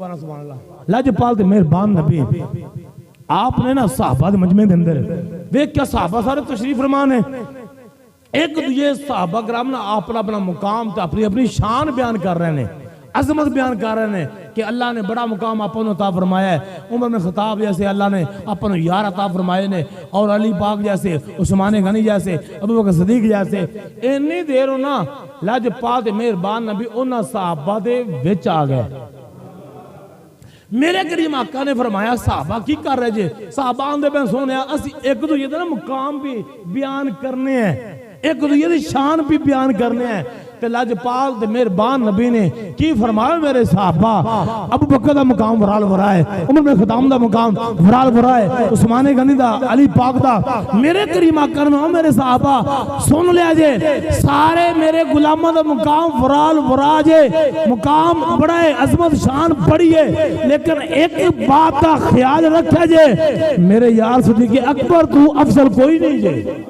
سبحان اللہ لاجپال تے مہربان نبی آپ نے نا صحابہ دے مجمع دے اندر دیکھ کیا صحابہ سارے تشریف فرمان ہیں ایک یہ صحابہ کرام نا اپنا اپنا مقام تے اپنی اپنی شان بیان کر رہے ہیں عظمت بیان کر رہے ہیں کہ اللہ نے بڑا مقام اپنوں عطا فرمایا ہے عمر میں خطاب جیسے اللہ نے اپنوں یار عطا فرمائے نے اور علی پاک جیسے عثمان غنی جیسے ابو بکر صدیق جیسے اتنی دیر ہونا لاجپال تے مہربان نبی انہاں صحابہ دے وچ آ گئے میرے کریم آقا نے فرمایا صحابہ کی کر رہے جے صحابہ آندے بین سونے اسی ایک دو یہ دے نا مقام بھی بیان کرنے ہیں ایک دو یہ دے شان بھی بیان کرنے ہیں کہ لاجپال دے مہربان نبی نے کی فرمایا میرے صحابہ ابو بکر دا مقام ورال ورائے عمر بن خطاب دا مقام ورال ورائے عثمان غنی دا علی پاک دا میرے کریم آقا نے میرے صحابہ سن لیا جے سارے میرے غلاموں دا مقام ورال ورا جے مقام بڑا ہے عظمت شان بڑی ہے لیکن ایک بات کا خیال رکھا جے میرے یار صدیق اکبر تو افضل کوئی نہیں جے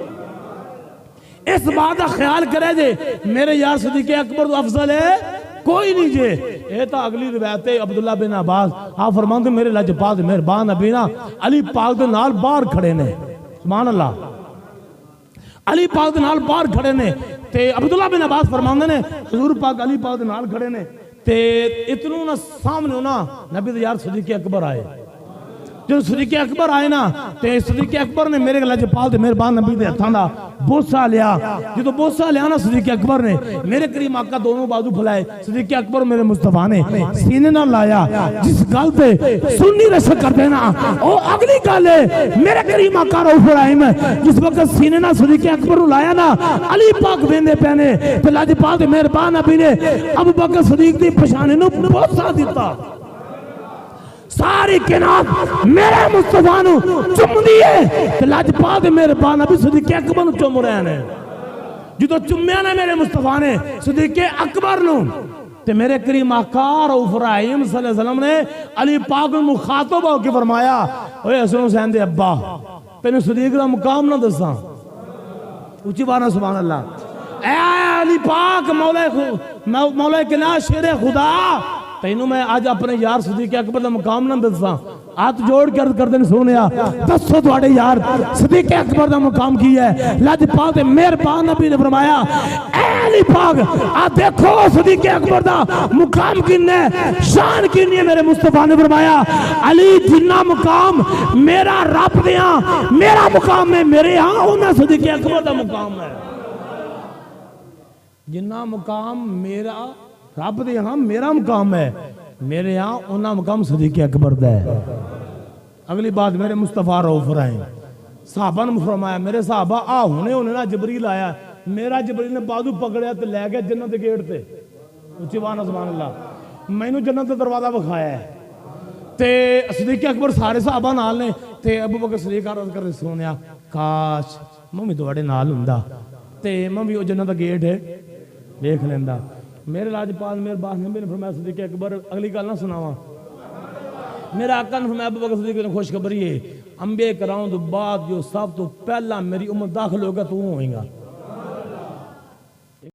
اس بات کا خیال کرے جے میرے یار صدیق اکبر تو افضل ہے کوئی نہیں جے یہ تا اگلی روایت ہے عبداللہ بن عباس آپ فرماتے میرے لاجپال دے مہربان نبی نا علی پاک دے نال باہر کھڑے نے سبحان اللہ علی پاک دے نال باہر کھڑے نے تے عبداللہ بن عباس فرماندے نے حضور پاک علی پاک دے نال کھڑے نے تے اتنوں نا سامنے نا نبی دے یار صدیق اکبر آئے جب صدیق اکبر آئے نا تے صدیق اکبر نے میرے لاجپال دے مہربان نبی دے ہتھاں دا بوسا لیا جدو بوسا لیا نا صدیق اکبر نے میرے کریم آقا دونوں بازو پھلائے صدیق اکبر میرے مصطفیٰ نے سینے نہ لایا جس گل پہ سنی رشک کر دینا او اگلی گل ہے میرے کریم آقا رؤوف الرحیم جس وقت سینے نہ صدیق اکبر لایا نا علی پاک ویندے پہنے تے لاجپال دے مہربان نبی نے ابو بکر صدیق دی پشانے نو بوسا دیتا ساری کائنات میرے مصطفیٰ نو چم دیئے تے لاجپال دے مہربان نبی صدیق اکبر نو چم رہے ہیں جدو چمیا نے میرے مصطفیٰ نے صدیق اکبر نو تے میرے کریم آقا رؤوف الرحیم صلی اللہ علیہ وسلم نے علی پاک نو مخاطب ہو کے فرمایا اوے حسن حسین دے ابا تینو صدیق دا مقام نہ دساں اونچی بارہ سبحان اللہ اے علی پاک مولا کنا شیر خدا تینوں میں آج اپنے یار صدیق اکبر دا مقام نہ دساں ہاتھ جوڑ کر دن سونیا دسو تواڈے یار صدیق اکبر دا مقام کی ہے لاجپال دے مہربان نبی نے فرمایا اے علی پاک آ دیکھو صدیق اکبر دا مقام کنے شان کنے میرے مصطفیٰ نے فرمایا علی جنہ مقام میرا رب دیاں میرا مقام ہے میرے ہاں انہاں صدیق اکبر دا مقام ہے جنہ مقام میرا رب دے ہاں میرا مقام ہے میرے ہاں انہاں مقام صدیق اکبر دا ہے اگلی بات میرے مصطفیٰ رؤوف الرحیم صحابہ نے فرمایا میرے صحابہ ہونے نا جبریل آیا میرا جبریل نے بازو پکڑیا تے لے گیا جنت دے گیٹ تے اونچی بات سبحان اللہ میں نے جنت دا دروازہ بکھایا ہے تے صدیق اکبر سارے صحابہ نال نے تے ابو بکر صدیق عرض کر سونیا کاش میں تواڈے نال ہوندا تے میں بھی او جنت دا گیٹ ہے دیکھ لیندا میرے لاجپال مہربان نبی نے فرمایا صدیق اکبر اگلی گل نہ سناواں میرا آقا نے فرمایا ابو بکر صدیق نے خوشخبری ہے انبیاء کرام تو بعد جو سب تو پہلا میری امت داخل ہوگا تو ہوئے گا